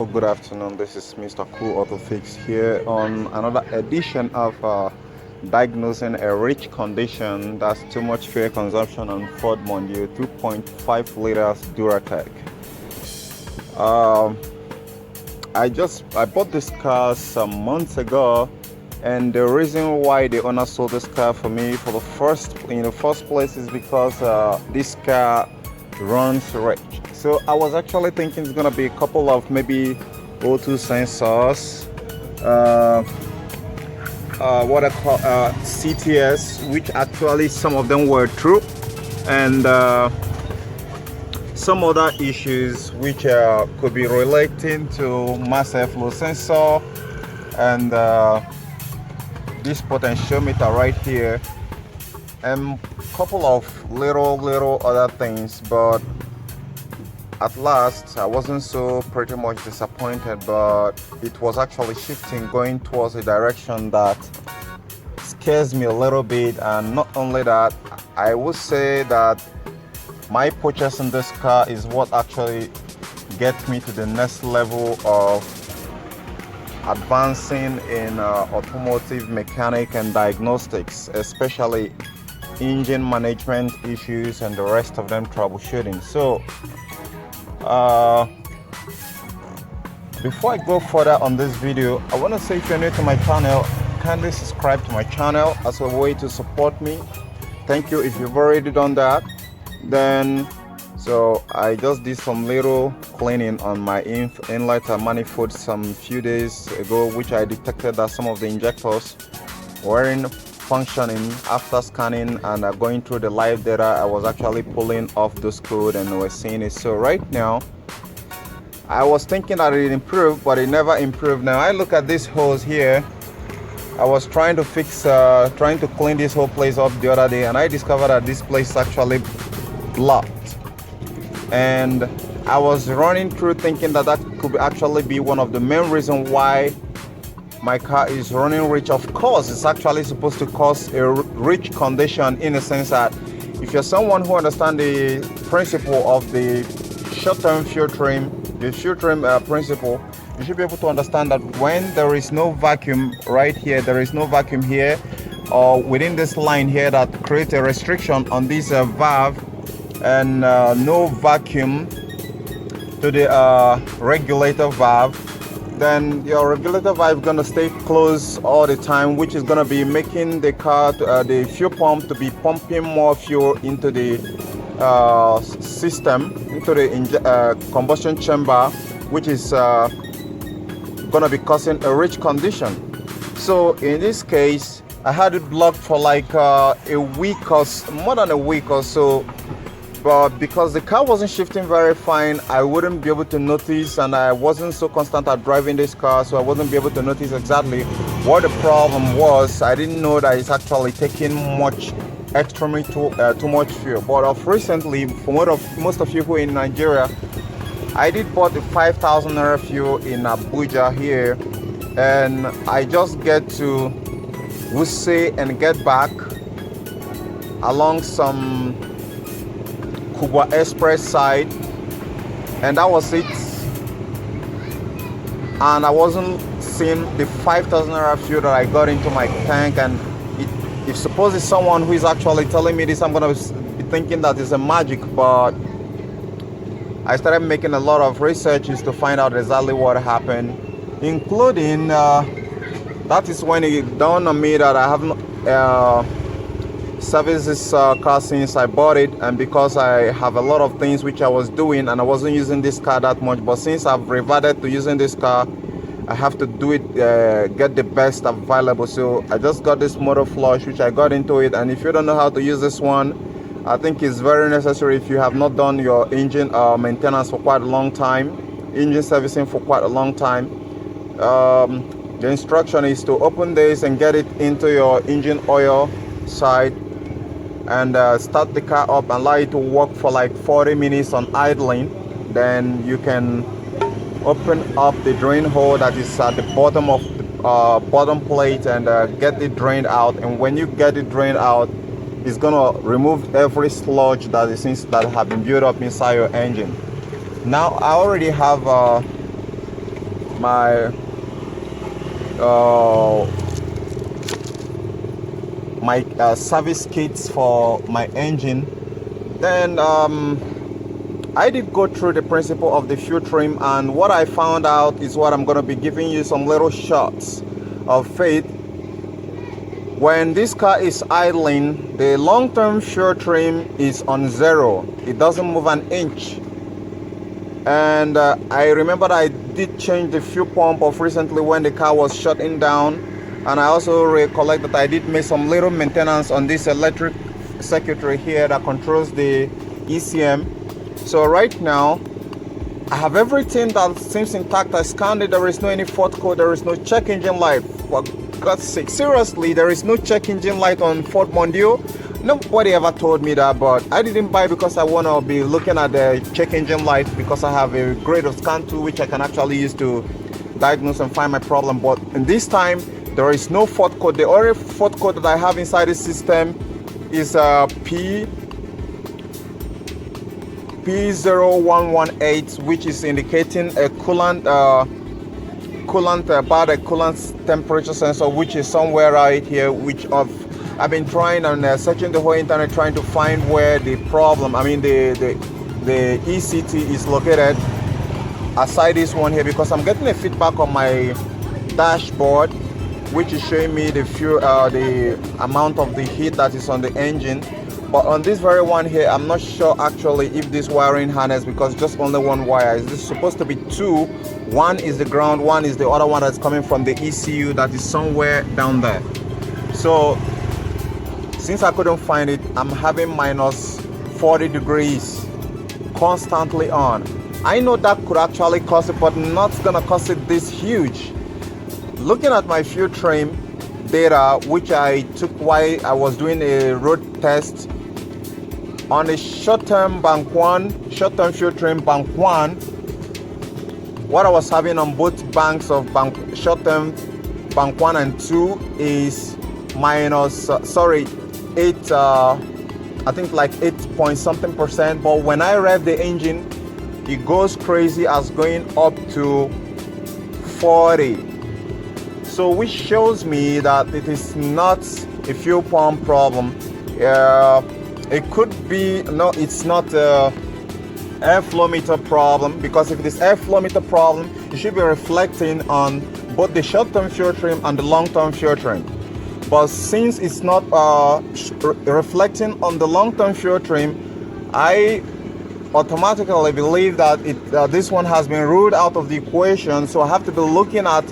Good afternoon. This is Mr. Cool Autofix here on another edition of diagnosing a rich condition, that's too much fuel consumption on Ford Mondeo 2.5 liters Duratec. Um, I bought this car some months ago, and the reason why the owner sold this car for me for the first place is because this car runs rich. So I was actually thinking it's gonna be a couple of maybe O2 sensors, what I call CTS, which actually some of them were true, and some other issues which could be relating to mass airflow sensor and this potentiometer right here, and couple of little other things. But at last I wasn't so pretty much disappointed, but it was actually shifting, going towards a direction that scares me a little bit. And not only that, I would say that my purchasing this car is what actually gets me to the next level of advancing in automotive mechanic and diagnostics, especially engine management issues and the rest of them troubleshooting. So before I go further on this video, I want to say, if you're new to my channel, kindly subscribe to my channel as a way to support me. Thank you if you've already done that. Then so I just did some little cleaning on my inlet and manifold some few days ago, which I detected that some of the injectors weren't functioning. After scanning and going through the live data, I was actually pulling off those code and we're seeing it. So right now I was thinking that it improved, but it never improved. Now I look at these holes here. I was trying to clean this whole place up the other day, and I discovered that this place is actually blocked. And I was running through thinking that could actually be one of the main reasons why my car is running rich. Of course, it's actually supposed to cause a rich condition, in the sense that if you're someone who understands the principle of the short-term filtering, principle, you should be able to understand that when there is no vacuum right here, there is no vacuum here, or within this line here, that creates a restriction on this valve, and no vacuum to the regulator valve, then your regulator valve is going to stay closed all the time, which is going to be making the car the fuel pump to be pumping more fuel into the system, into the combustion chamber, which is going to be causing a rich condition. So in this case, I had it blocked for like a week or more than a week or so. But because the car wasn't shifting very fine, I wouldn't be able to notice, and I wasn't so constant at driving this car, so I wasn't be able to notice exactly what the problem was. I didn't know that it's actually taking extremely too much fuel. But of recently, for most of you who are in Nigeria, I did bought the 5,000 naira fuel in Abuja here, and I just get to Wuse and get back along some Kubwa Express side, and that was it. And I wasn't seeing the 5,000 naira fuel that I got into my tank. And if suppose it's someone who is actually telling me this, I'm gonna be thinking that it's a magic. But I started making a lot of researches to find out exactly what happened, including that is when it dawned on me that I haven't serviced this car since I bought it, and because I have a lot of things which I was doing and I wasn't using this car that much. But since I've reverted to using this car, I have to do it, get the best available. So I just got this motor flush, which I got into it. And if you don't know how to use this one, I think it's very necessary if you have not done your engine maintenance for quite a long time, engine servicing for quite a long time. The instruction is to open this and get it into your engine oil side, and start the car up and allow it to work for like 40 minutes on idling. Then you can open up the drain hole that is at the bottom of the bottom plate and get it drained out. And when you get it drained out, it's gonna remove every sludge that have been built up inside your engine. Now I already have my uh, service kits for my engine, then I did go through the principle of the fuel trim, and what I found out is what I'm going to be giving you some little shots of faith. When this car is idling, the long-term fuel trim is on 0. It doesn't move an inch. And I remember that I did change the fuel pump of recently when the car was shutting down, and I also recollect that I did make some little maintenance on this electric circuitry here that controls the ECM. So right now I have everything that seems intact. I scanned it. There is no any fault code. There is no check engine light. For God's sake, seriously, there is no check engine light on Ford Mondeo. Nobody ever told me that, but I didn't buy because I want to be looking at the check engine light, because I have a grade of scan tool which I can actually use to diagnose and find my problem. But in this time there is no fault code. The only fault code that I have inside the system is P0118, which is indicating a coolant temperature sensor, which is somewhere right here, which I've been trying and searching the whole internet trying to find where the problem, the ECT is located aside this one here, because I'm getting a feedback on my dashboard which is showing me the fuel, the amount of the heat that is on the engine. But on this very one here, I'm not sure actually if this wiring harness, because just only one wire. Is this supposed to be two? One is the ground, one is the other one that's coming from the ECU that is somewhere down there. So since I couldn't find it, I'm having minus 40 degrees constantly on. I know that could actually cause it, but not gonna cause it this huge. Looking at my fuel trim data, which I took while I was doing a road test on a short-term short-term fuel trim bank 1, what I was having on both banks of short-term bank 1 and 2 is minus 8, I think like 8 point something percent. But when I rev the engine, it goes crazy as going up to 40. So which shows me that it is not a fuel pump problem. It could be, no, it's not a airflow meter problem, because if it is airflow meter problem, it should be reflecting on both the short-term fuel trim and the long-term fuel trim. But since it's not reflecting on the long-term fuel trim, I automatically believe that this one has been ruled out of the equation. So I have to be looking at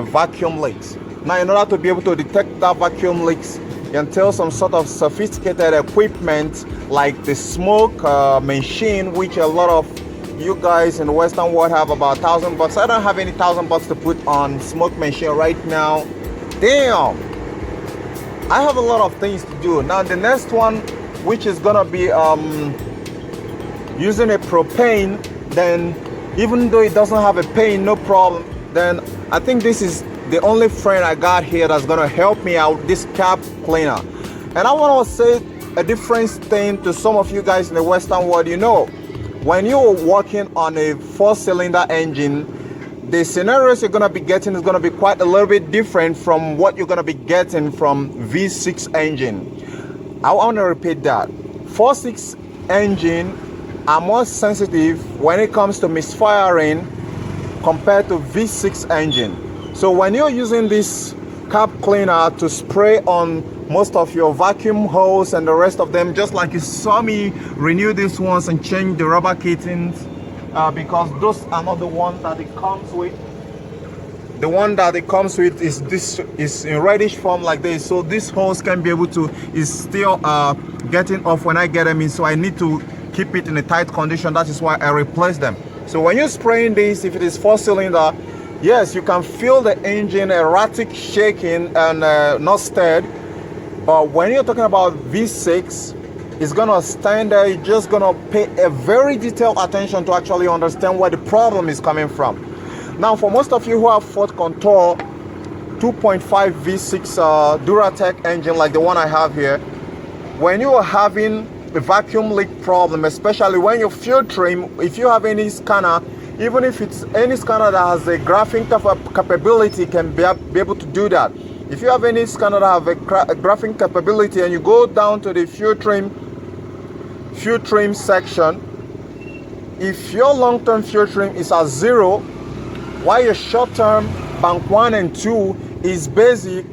vacuum leaks. Now, in order to be able to detect that vacuum leaks, until some sort of sophisticated equipment like the smoke machine, which a lot of you guys in the Western world have about $1,000. I don't have any $1,000 to put on smoke machine right now. Damn, I have a lot of things to do. Now the next one, which is gonna be using a propane, then even though it doesn't have a pain, no problem, then I think this is the only friend I got here that's gonna help me out, this cap cleaner. And I want to say a different thing to some of you guys in the Western world. You know, when you're working on a 4-cylinder engine, the scenarios you're gonna be getting is gonna be quite a little bit different from what you're gonna be getting from V6 engine. I want to repeat that. 4.6 engine are more sensitive when it comes to misfiring compared to V6 engine. So when you're using this cap cleaner to spray on most of your vacuum hose and the rest of them, just like you saw me renew these ones and change the rubber kittens, because those are not the ones that it comes with. The one that it comes with is in reddish form like this. So this hose can be able to, is still getting off when I get them in. So I need to keep it in a tight condition. That is why I replace them. So when you're spraying this, if it is 4-cylinder, yes, you can feel the engine erratic shaking and not steady. But when you're talking about V6, it's gonna stand there. You're just gonna pay a very detailed attention to actually understand where the problem is coming from. Now, for most of you who have Ford Contour 2.5 V6 Duratec engine like the one I have here, when you are having a vacuum leak problem, especially when your fuel trim, if you have any scanner even if it's any scanner that has a graphing capability, can be able to do that. If you have any scanner that have a graphing capability and you go down to the fuel trim section, if your long-term fuel trim is at 0, while your short-term bank 1 and 2 is busy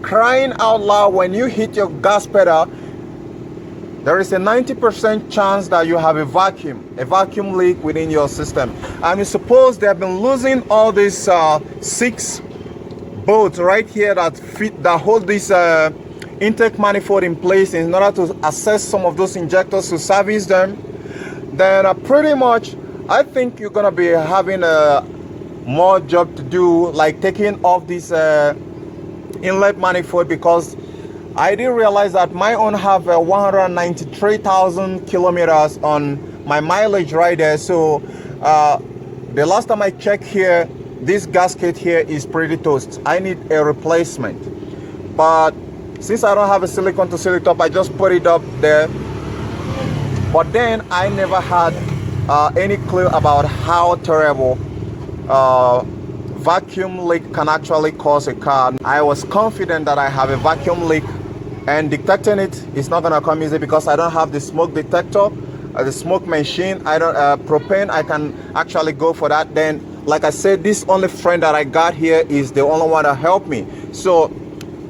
crying out loud when you hit your gas pedal, there is a 90% chance that you have a vacuum leak within your system. And you suppose they have been losing all these 6 bolts right here that hold this intake manifold in place in order to access some of those injectors to service them. Then pretty much I think you're gonna be having a more job to do, like taking off this inlet manifold, because I didn't realize that my own have 193,000 kilometers on my mileage right there. So the last time I checked here, this gasket here is pretty toast. I need a replacement, but since I don't have a silicone to seal it up, I just put it up there. But then I never had any clue about how terrible vacuum leak can actually cause a car. I was confident that I have a vacuum leak, and detecting it is not gonna come easy because I don't have the smoke detector, the smoke machine. I don't propane. I can actually go for that. Then, like I said, this only friend that I got here is the only one that helped me. So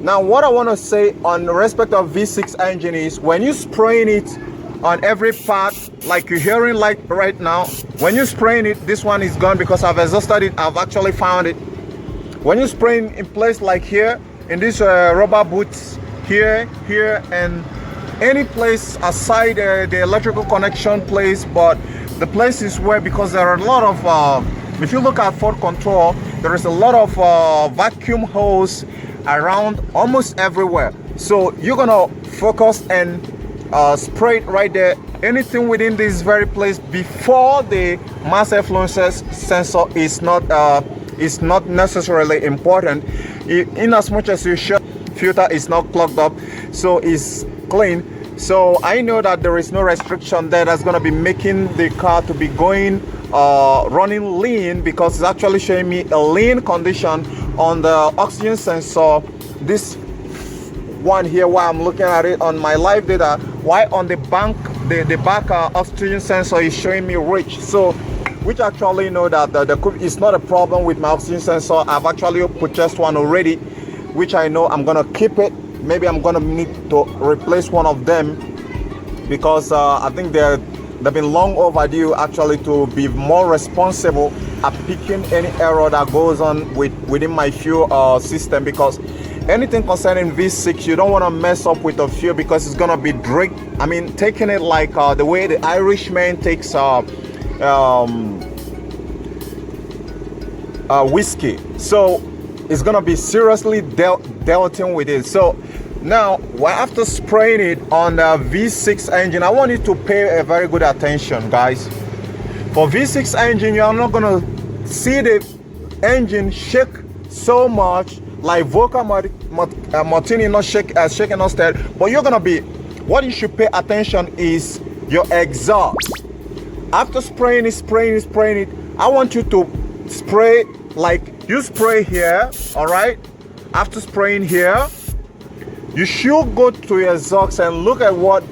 now what I want to say on respect of V6 engine is, when you spraying it on every part, like you're hearing like right now, when you're spraying it, this one is gone because I've exhausted it. I've actually found it. When you're spraying in place like here, in this rubber boots, here, and any place aside the electrical connection place, but the places where, because there are a lot of if you look at Ford Control, there is a lot of vacuum holes around almost everywhere. So you're gonna focus and spray it right there, anything within this very place before the mass effluent sensor is not necessarily important, in as much as your filter is not clogged up, so it's clean. So I know that there is no restriction there that's going to be making the car to be going running lean, because it's actually showing me a lean condition on the oxygen sensor. This one here, while I'm looking at it on my live data, while on the back oxygen sensor is showing me rich. So which actually know that it's not a problem with my oxygen sensor. I've actually purchased one already, which I know I'm gonna keep it. Maybe I'm gonna need to replace one of them, because I think they've been long overdue actually to be more responsible at picking any error that goes on within my fuel system. Because anything concerning V6, you don't want to mess up with the fuel, because it's gonna be taking it like the way the Irishman takes whiskey. So it's gonna be seriously dealing with it. So now, after spraying it on the V6 engine, I want you to pay a very good attention, guys. For V6 engine, you are not gonna see the engine shake so much like Volca Martini not shaking us there, but you're gonna be, what you should pay attention is your exhaust. After spraying it, I want you to spray like you spray here, all right? After spraying here, you should go to your exhaust and look at what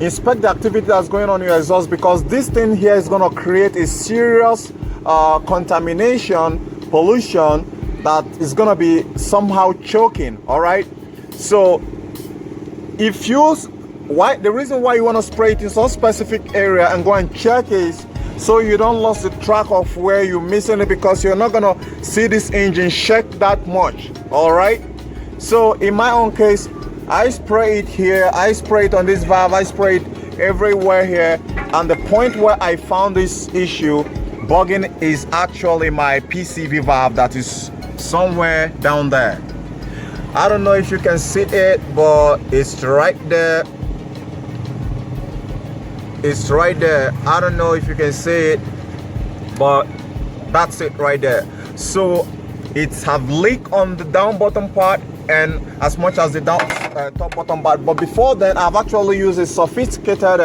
inspect the activity that's going on in your exhaust, because this thing here is going to create a serious contamination, pollution that is going to be somehow choking, all right? So the reason why you want to spray it in some specific area and go and check is so you don't lose the track of where you're missing it, because you're not going to see this engine shake that much, all right? So in my own case, I spray it here, I spray it on this valve, I spray it everywhere here, and the point where I found this issue bugging is actually my PCV valve that is somewhere down there. I don't know if you can see it, but it's right there. It's right there. I don't know if you can see it, but that's it right there. So it's have leak on the down bottom part and as much as the top bottom part. But before then, I've actually used a sophisticated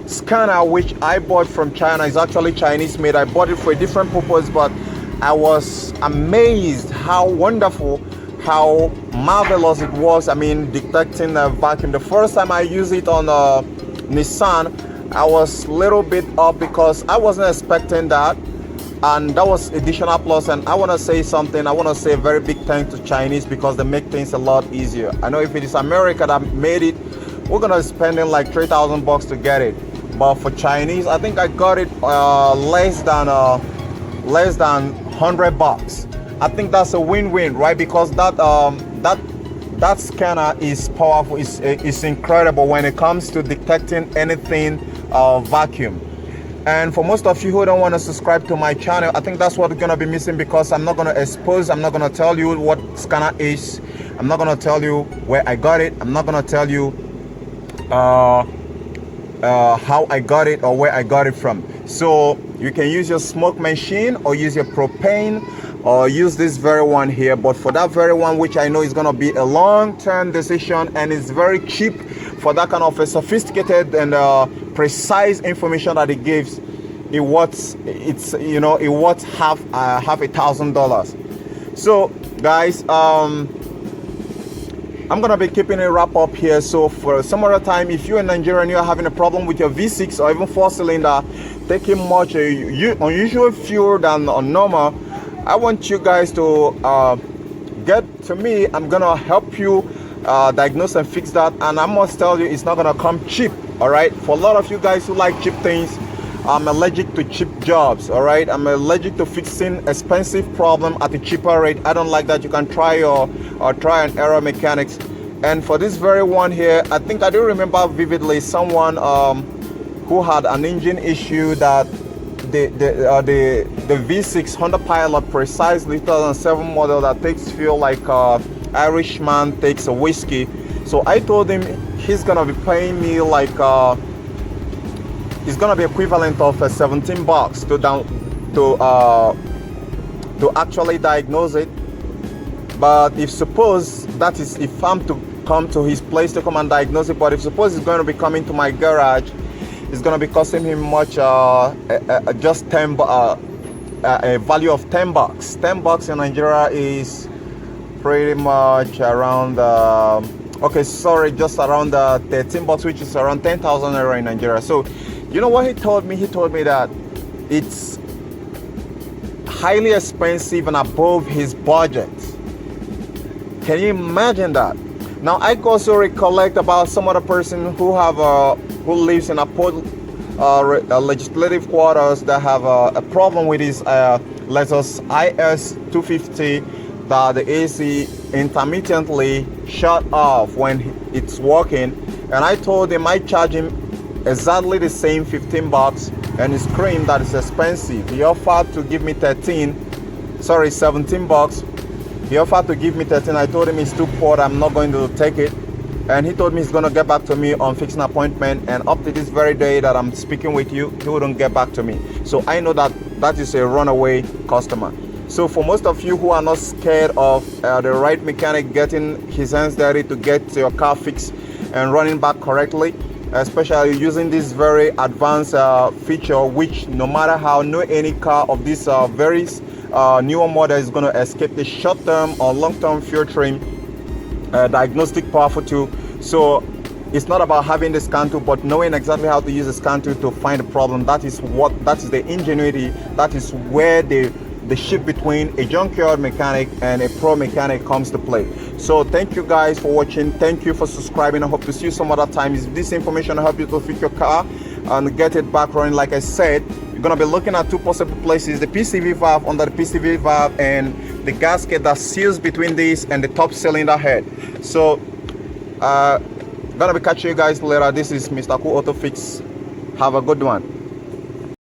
scanner which I bought from China. Is actually Chinese made. I bought it for a different purpose, but I was amazed how wonderful, how marvelous it was. I mean, detecting a vacuum. The first time I used it on Nissan, I was a little bit up because I wasn't expecting that, and that was additional plus. And I want to say something. I want to say a very big thanks to Chinese because they make things a lot easier. I know if it is America that made it, we're gonna spend like $3,000 to get it, but for Chinese, I think I got it less than $100. I think that's a win-win, right? Because that scanner is powerful. It's incredible when it comes to detecting anything vacuum. And for most of you who don't want to subscribe to my channel, I think that's what's gonna be missing, because I'm not gonna expose. I'm not gonna tell you what scanner is. I'm not gonna tell you where I got it. I'm not gonna tell you how I got it or where I got it from. So you can use your smoke machine or use your propane or use this very one here. But for that very one, which I know is going to be a long-term decision and is very cheap for that kind of a sophisticated and precise information that it gives, it worth half $1,000. So guys, I'm gonna be keeping a wrap up here. So for some other time, if you're in Nigeria and you're having a problem with your V6 or even 4-cylinder taking much unusual fuel than on normal, I want you guys to get to me. I'm gonna help you diagnose and fix that, and I must tell you, it's not gonna come cheap. All right, for a lot of you guys who like cheap things, I'm allergic to cheap jobs. All right, I'm allergic to fixing expensive problem at a cheaper rate. I don't like that. You can try your try and error mechanics. And for this very one here, I think I do remember vividly someone who had an engine issue that the V6 Honda Pilot, precisely 2007 model, that takes fuel like Irishman takes a whiskey. So I told him he's gonna be paying me like it's gonna be equivalent of $17 to actually diagnose it. But if suppose that is, if I'm to come to his place to come and diagnose it, but if suppose it's going to be coming to my garage, it's going to be costing him much just a value of $10. $10 in Nigeria is pretty much around just around $13, which is around 10,000 naira in Nigeria. So you know what he told me? He told me that it's highly expensive and above his budget. Can you imagine that? Now I also recollect about some other person who lives in a legislative quarters that have a problem with his Lexus IS 250, that the AC intermittently shut off when it's working. And I told him I charge him exactly the same $15, and he screamed that it's expensive. He offered to give me $17. He offered to give me 13. I told him it's too poor, I'm not going to take it. And he told me he's going to get back to me on fixing an appointment. And up to this very day that I'm speaking with you, he wouldn't get back to me. So I know that that is a runaway customer. So for most of you who are not scared of the right mechanic getting his hands dirty to get your car fixed and running back correctly, especially using this very advanced feature, which no matter how, no any car of this very newer model is going to escape the short-term or long-term filtering diagnostic powerful tool. So it's not about having the scan tool, but knowing exactly how to use the scan tool to find the problem. That is the ingenuity. That is where the shift between a junkyard mechanic and a pro mechanic comes to play. So thank you guys for watching. Thank you for subscribing. I hope to see you some other time. If this information will help you to fix your car and get it back running, like I said, you're going to be looking at two possible places: the PCV valve, under the PCV valve, and the gasket that seals between this and the top cylinder head. So gonna be catching you guys later. This is Mr. Cool Auto Fix. Have a good one.